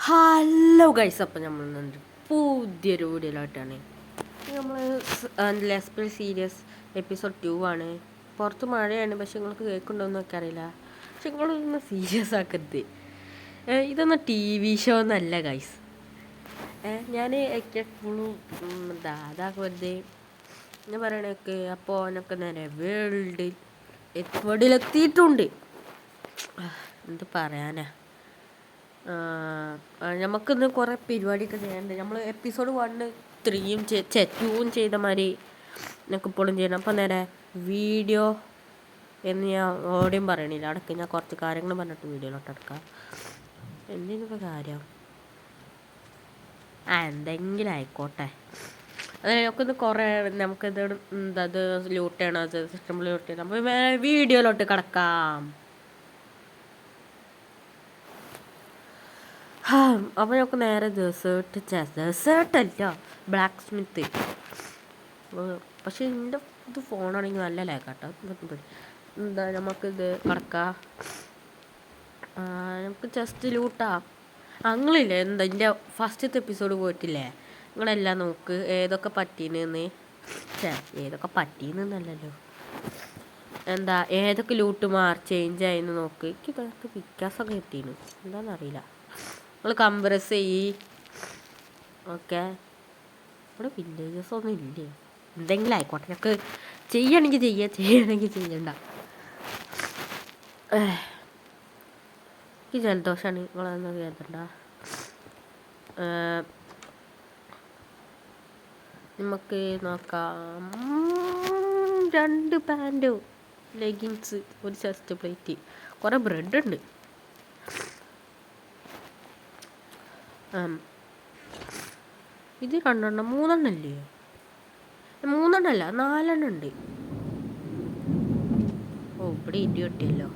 Hello guys, അപ്പം നമ്മൾ പുതിയൊരു വീഡിയോയിലോട്ടാണ്. നമ്മൾ ലെസ്ബിൾ സീരീസ് എപ്പിസോഡ് 2 ആണ്. പുറത്ത് മഴയാണ്, പക്ഷെ നിങ്ങൾക്ക് കേൾക്കുന്നുണ്ടോയെന്നൊക്കെ അറിയില്ല. പക്ഷെ നിങ്ങളൊന്ന് സീരിയസ് ആക്കരുത്. ഇതൊന്നും ടി വി ഷോ ഒന്നല്ല ഗൈസ്. ഞാൻ എപ്പോഴും അതാ വെറുതെ ഞാൻ പറയണൊക്കെ. അപ്പോൾ അവനൊക്കെ നേരെ വേൾഡിലെത്തിയിട്ടുണ്ട്. എന്ത് പറയാനാ. നമുക്കിന്ന് കുറേ പരിപാടിയൊക്കെ ചെയ്യാനുണ്ട്. നമ്മൾ എപ്പിസോഡ് 1, 3യും 2വും ചെയ്ത മാതിരി എനിക്ക് ഇപ്പോഴും ചെയ്യണം. അപ്പം നേരെ വീഡിയോ എന്ന് ഞാൻ ഓടിയും പറയണില്ല. അടക്കം ഞാൻ കുറച്ച് കാര്യങ്ങൾ പറഞ്ഞിട്ട് വീഡിയോയിലോട്ട് എടുക്കാം. എന്തിനിപ്പോൾ കാര്യം? എന്തെങ്കിലും ആയിക്കോട്ടെ. അതെ, നമുക്കിന്ന് കുറേ നമുക്കിത് അത് ലൂട്ട് ചെയ്യണം, അത് സിസ്റ്റം ലൂട്ട് ചെയ്യണം. അപ്പോൾ വീഡിയോയിലോട്ട് കിടക്കാം. അപ്പോൾ നമുക്ക് നേരെ ഡെസേർട്ടല്ല, ബ്ലാക്ക് സ്മിത്ത്. പക്ഷെ എൻ്റെ ഇത് ഫോണാണെങ്കിൽ നല്ല ലാഗാട്ടോ. എന്താ നമുക്കിത് കടക്കാം. നമുക്ക് ജസ്റ്റ് ലൂട്ടാം. അങ്ങളില്ലേ, എന്താ എൻ്റെ ഫസ്റ്റത്തെ എപ്പിസോഡ് പോയിട്ടില്ലേ? നിങ്ങളെല്ലാം നോക്ക് ഏതൊക്കെ പറ്റീനെന്ന്. ഏതൊക്കെ പറ്റീന്നല്ലല്ലോ, എന്താ ഏതൊക്കെ ലൂട്ട് ചേഞ്ച് ആയിന്ന് നോക്ക്. എനിക്ക് ഇതൊക്കെ വിക്കാസൊക്കെ കിട്ടീന്, എന്താണെന്നറിയില്ല. നമ്മൾ കംപ്രസ് ചെയ്യ്. ഓക്കെ, ഇവിടെ വില്ലേജസ് ഒന്നും ഇല്ലേ? എന്തെങ്കിലും ആയിക്കോട്ടെ, ഞങ്ങൾക്ക് ചെയ്യണമെങ്കിൽ ചെയ്യണമെങ്കിൽ ചെയ്യണ്ട. എനിക്ക് ജലദോഷമാണ്, നിങ്ങളൊന്നും കേൾക്കണ്ട. നമുക്ക് നോക്കാം. 2 പാൻറ്, ലെഗിങ്സ്, ഒരു ചെസ്റ്റ് പ്ലേറ്റ്, കുറേ ബ്രെഡ് ഉണ്ട്. ഇത് 2 എണ്ണം, 3 എണ്ണല്ലേ? 3 എണ്ണല്ല, 4 എണ്ണം ഉണ്ട്. ഓ, ഇവിടെ ഇടി കിട്ടിയല്ലോ.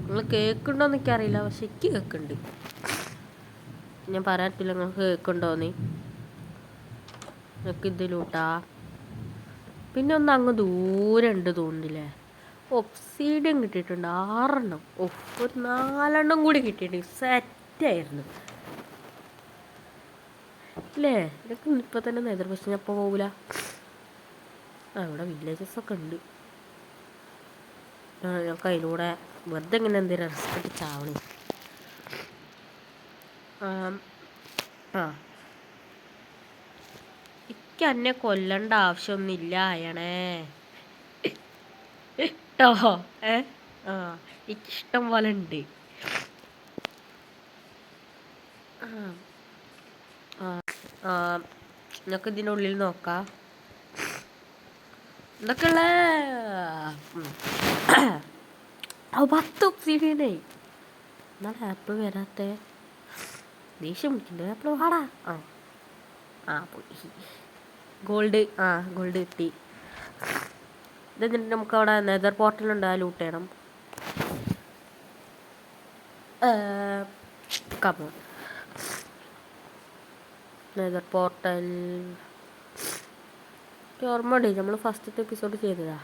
നിങ്ങൾ കേൾക്കുന്നുണ്ടോന്ന് എനിക്കറിയില്ല, പക്ഷെ എനിക്ക് കേൾക്കുന്നുണ്ട്. ഞാൻ പറയാറ്റില്ല നിങ്ങൾക്ക് കേൾക്കുന്നുണ്ടോന്ന്. നിങ്ങൾക്ക് ഇതിലൂട്ടാ. പിന്നെ ഒന്ന് അങ്ങ് ദൂരം ഉണ്ട് തോന്നുന്നില്ലേ? ഒബ്സീഡിയം കിട്ടിയിട്ടുണ്ട് 6 എണ്ണം. ഒരു 4 എണ്ണം കൂടി കിട്ടിയിട്ടുണ്ട്. സെറ്റായിരുന്നു അല്ലേ? എനിക്ക് ഇപ്പം തന്നെ നേതൃ, പക്ഷെ ഞാൻ ഇപ്പോൾ പോകില്ല. ഇവിടെ വില്ലേജസ് ഒക്കെ ഉണ്ട്. ഞങ്ങൾക്ക് അതിലൂടെ വെറുതെ ഇങ്ങനെ എന്തെങ്കിലും റിസ്ക് എടുത്ത് ചാവണേ. എനിക്ക് എന്നെ കൊല്ലണ്ട ആവശ്യമൊന്നുമില്ല അയണേ കേട്ടോ. എനിക്കിഷ്ടം പോലെ ഉണ്ട്. നിങ്ങൾക്ക് ഇതിൻ്റെ ഉള്ളിൽ നോക്കാം. എന്തൊക്കെയുള്ള 10 ഒബ്സിഡിയനേ. എന്നാലും ആപ്പിൾ വരാത്ത ദേഷ്യം വിളിക്കുന്നുണ്ട്. ആപ്പിൾ വാടാ. പോയി ഗോൾഡ്. ഗോൾഡ് കിട്ടി. ഇത് നമുക്ക് അവിടെ നെതർ പോർട്ടലുണ്ട്, ലൂട്ട് ചെയ്യണം. കമോൺ, നെതർ പോർട്ടൽ ഓർമ്മയുണ്ട്, നമ്മൾ ഫസ്റ്റത്തെ എപ്പിസോഡ് ചെയ്തതാ.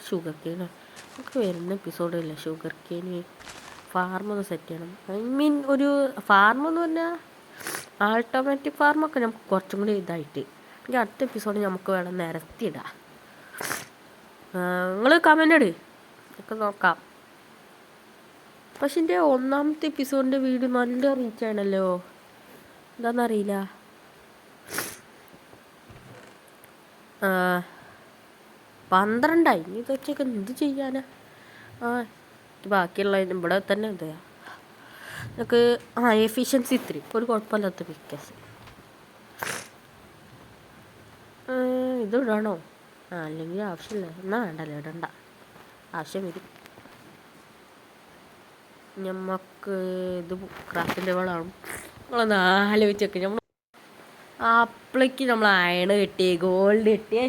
ഷുഗർ കെയിനാണ് നമുക്ക് വരുന്ന എപ്പിസോഡില്ല. ഷുഗർ കെയിന് ഫാർമൊന്ന് സെറ്റ് ചെയ്യണം. ഐ മീൻ ഒരു ഫാർമെന്ന് പറഞ്ഞാൽ ആൾട്ടോമാറ്റിക് ഫാർമൊക്കെ നമുക്ക് കുറച്ചും കൂടി ഇതായിട്ട് എനിക്ക് അടുത്ത എപ്പിസോഡ് നമുക്ക് വേണം നിരത്തിയിടാം. നിങ്ങൾ കമൻ്റ് ഇട്, ഒക്കെ നോക്കാം. പക്ഷെ എൻ്റെ 1ാമത്തെ എപ്പിസോഡിൻ്റെ വീഡിയോ നല്ല റീച്ച് ആണല്ലോ, എന്താണെന്നറിയില്ല. 12 ഇനി ഇതൊക്കെ എന്ത് ചെയ്യാനാ? ബാക്കിയുള്ള ഇവിടെ തന്നെ എന്താ നമുക്ക് എഫിഷ്യൻസി 3 ഒരു കുഴപ്പമില്ലാത്ത പിക്കസ്. ഇത് ഇടണോ? അല്ലെങ്കിൽ ആവശ്യമില്ല, എന്നാൽ വേണ്ടല്ലോ, ഇടണ്ട. ആവശ്യം വരും. നമുക്ക് ഇത് ക്രാഫ്റ്റിൻ്റെ വേളാണ്. നമ്മളൊന്ന് ആലോചിച്ചൊക്കെ. നമ്മൾ അപ്പളേക്ക് നമ്മൾ അയൺ കിട്ടി, ഗോൾഡ് കിട്ടി.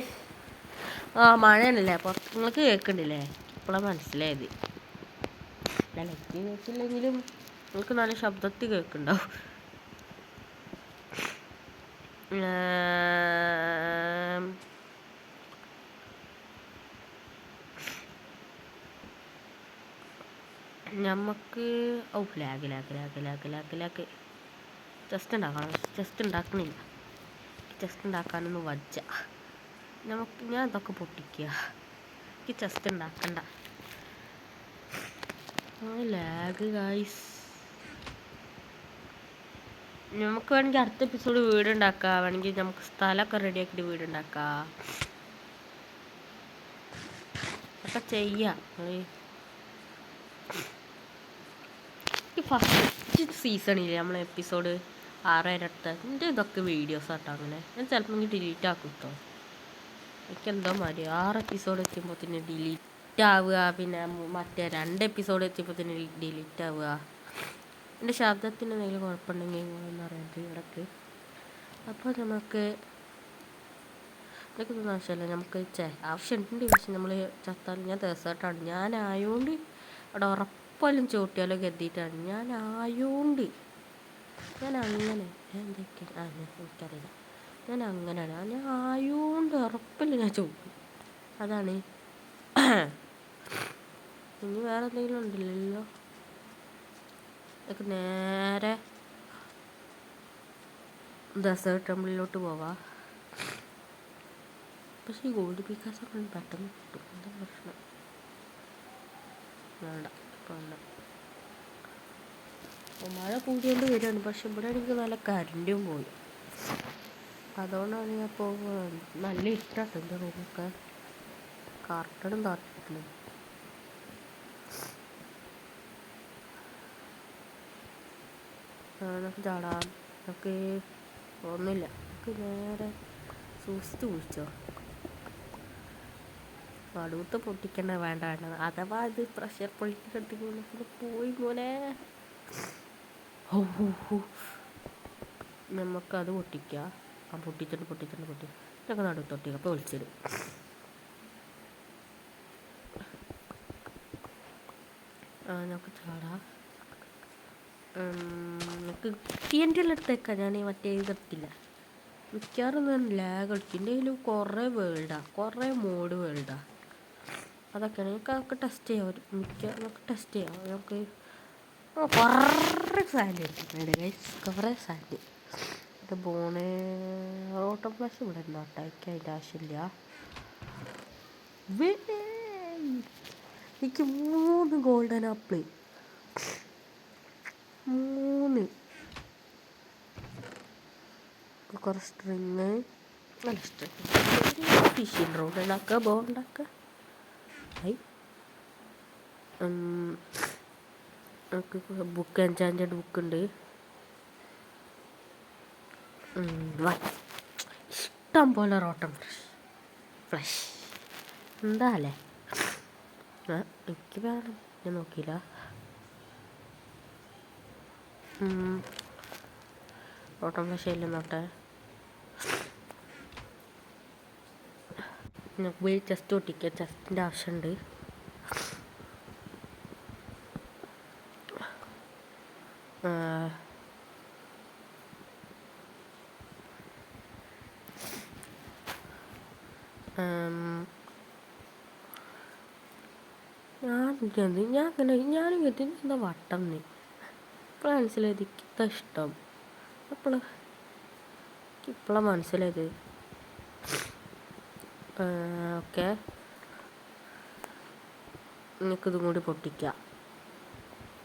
മഴയാണല്ലേ, അപ്പോൾ നിങ്ങൾക്ക് കേൾക്കണ്ടില്ലേ? ഇപ്പോഴാണ് മനസ്സിലായത്. ഞാൻ എനിക്ക് കേൾക്കില്ലെങ്കിലും നിങ്ങൾക്ക് നല്ല ശബ്ദത്തിൽ കേൾക്കുന്നുണ്ടാവും. നമുക്ക് ലാഗ് ജസ്റ്റ് ഉണ്ടാക്കണം. ജസ്റ്റ് ഉണ്ടാക്കണില്ല. ജസ്റ്റ് ഉണ്ടാക്കാനൊന്നും വജ്ജ. ഞാൻ ഇതൊക്കെ പൊട്ടിക്കുക. എനിക്ക് ജസ്റ്റ് ഉണ്ടാക്കണ്ട. Lag guys. നമുക്ക് വേണമെങ്കിൽ അടുത്ത എപ്പിസോഡ് വീട് ഉണ്ടാക്കാം. വേണമെങ്കിൽ നമുക്ക് സ്ഥലമൊക്കെ റെഡിയാക്കിയിട്ട് വീട് ഉണ്ടാക്കാം. ഒക്കെ ചെയ്യാം. ഈ ഫസ്റ്റ് സീസണില്ലേ നമ്മൾ എപ്പിസോഡ് 6 എൻ്റെ ഇതൊക്കെ വീഡിയോസ് ആട്ടോ. അങ്ങനെ ഞാൻ ചിലപ്പോൾ ഡിലീറ്റ് ആക്കും കേട്ടോ. എനിക്കെന്തോ മതി 6 എപ്പിസോഡ് എത്തുമ്പോൾ തന്നെ ഡിലീറ്റ് ആവുക. പിന്നെ മറ്റേ 2 എപ്പിസോഡ് എത്തിയപ്പോൾ തന്നെ ഡിലീറ്റ് ആവുക. എൻ്റെ ശബ്ദത്തിന് എന്തെങ്കിലും കുഴപ്പമുണ്ടെങ്കിൽ എന്ന് പറയുന്നത് ഇടയ്ക്ക്. അപ്പോൾ നമുക്ക് ഇതൊക്കെ ആവശ്യമല്ല. നമുക്ക് ആവശ്യമുണ്ട്. പക്ഷെ നമ്മൾ ചത്താൽ ഞാൻ തീർച്ചയായിട്ടാണ്. ഞാനായോണ്ട് അവിടെ ഉറപ്പാലും ചോട്ടിയാലോ കരുതിയിട്ടാണ്. ഞാനായോണ്ട് ഞാൻ അങ്ങനെ എന്തൊക്കെയാണ് എനിക്കറിയില്ല. ഞാൻ അങ്ങനെയാണ്. ഞാൻ ആയോണ്ട് ഉറപ്പില്ല ഞാൻ ചോദിക്കും. അതാണ്. ഇനി വേറെ എന്തെങ്കിലും ഉണ്ടല്ലോ. ഇതൊക്കെ നേരെ ഡെസേർട്ട് ടെമ്പിളിലോട്ട് പോവാം. പക്ഷേ ഈ ഗോൾഡ് പീക്കാസൊക്കെ പെട്ടെന്ന് കിട്ടും. എന്താ പ്രശ്നം? വേണ്ട ഇപ്പം വേണ്ട. മഴ കൂടിയോണ്ട് വരികയാണ്. പക്ഷെ ഇവിടെ എനിക്ക് നല്ല കരണ്ടും പോയി. അതുകൊണ്ടാണ് ഞാൻ ഇപ്പോൾ നല്ല ഇഷ്ടമാണ് എൻ്റെ റൂമൊക്കെ. കർട്ടനും താട്ടിട്ടില്ല. നമുക്ക് ചാടാം. നമുക്ക് ഒന്നുമില്ല. നമുക്ക് നേരെ സൂക്ഷിച്ച് കുഴിച്ചോ. പടുത്ത് പൊട്ടിക്കണ്ട. വേണ്ട വേണ്ട. അഥവാ ഇത് പ്രഷർ പൊളിക്കുന്ന പോയി മോനെ. നമുക്കത് പൊട്ടിക്കാം. പൊട്ടിച്ചിട്ട് ഇതൊക്കെ നടുവ് തൊട്ടിക്കുക. അപ്പോൾ വിളിച്ചിടും. നമുക്ക് ചാടാം. നമുക്ക് TNT എല്ലാം എടുത്തേക്കാം. ഞാൻ മറ്റേ ഇതെടുത്തില്ല. മിക്കവാറും ലാഗ് കളിക്കും. എൻ്റെ കയ്യിൽ കുറേ വേൾഡാണ്. കുറേ മോഡ് വേൾഡാണ്. അതൊക്കെയാണ്. നമുക്ക് ടെസ്റ്റ് ചെയ്യാം. നമുക്ക് ടെസ്റ്റ് ചെയ്യാം. നമുക്ക് കുറേ സാൻഡ് എടുത്തിട്ടുണ്ട് ഗൈസ്. കുറേ സാൻഡ്. ഇത് ബോണ് ഓട്ടോ ഫ്ലാഷ് ഇവിടെ ഉണ്ടാട്ടെ. എനിക്ക് അതിൻ്റെ ആവശ്യമില്ല. എനിക്ക് 3 ഗോൾഡൻ ആപ്പിൾ. 3 കുറേ സ്ട്രിങ്. നല്ല സ്ട്രിങ്. ഫിഷിംഗ് റോഡ് ഉണ്ടാക്കുക. ബോ ഉണ്ടാക്കുക. നമുക്ക് ബുക്ക് എൻചാൻറ്റഡ് ബുക്കുണ്ട്. ഇഷ്ടം പോലെ റോട്ടം ഫ്ലഷ് എന്താ അല്ലേ? എനിക്ക് വേണം. ഞാൻ നോക്കിയില്ല. റോട്ടം ഫ്ലഷ് ഇല്ല നോട്ടെ. നമുക്ക് ചെസ്റ്റ് ഒട്ടിക്കുക. ചെസ്റ്റിൻ്റെ ആവശ്യമുണ്ട്. ഞാനും കരുതി എന്താ വട്ടം നീ ഇപ്പോഴാണ് മനസ്സിലായത്. എനിക്കിതാ ഇഷ്ടം. ഇപ്പോഴാണ് മനസ്സിലായത്. ഓക്കെ. നിങ്ങൾക്കിതും കൂടി പൊട്ടിക്കാം.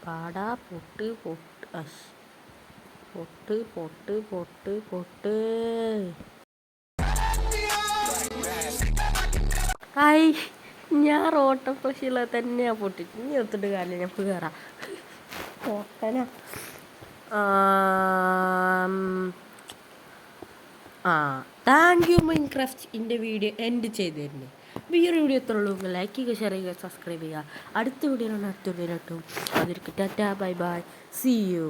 പാടാ പൊട്ട് ഹായ്. ഞാൻ റോട്ടം ഫ്ലഷിൽ തന്നെയാണ് പൊട്ടിച്ച്. ഇനി ഒത്തിട്ട് കാര്യം ഞങ്ങൾക്ക് കയറാം. പൊട്ടനാ. താങ്ക് യു മൈൻക്രാഫ്റ്റ് എൻ്റെ വീഡിയോ എൻഡ് ചെയ്ത് തരുന്നു. അപ്പോൾ ഈ ഒരു വീഡിയോ എത്ര ഉള്ളൂ. ലൈക്ക് ചെയ്യുക, ഷെയർ ചെയ്യുക, സബ്സ്ക്രൈബ് ചെയ്യുക. അടുത്ത വീഡിയോയിലാണ്. അതിരിക്കും. Tata bye bye. See U.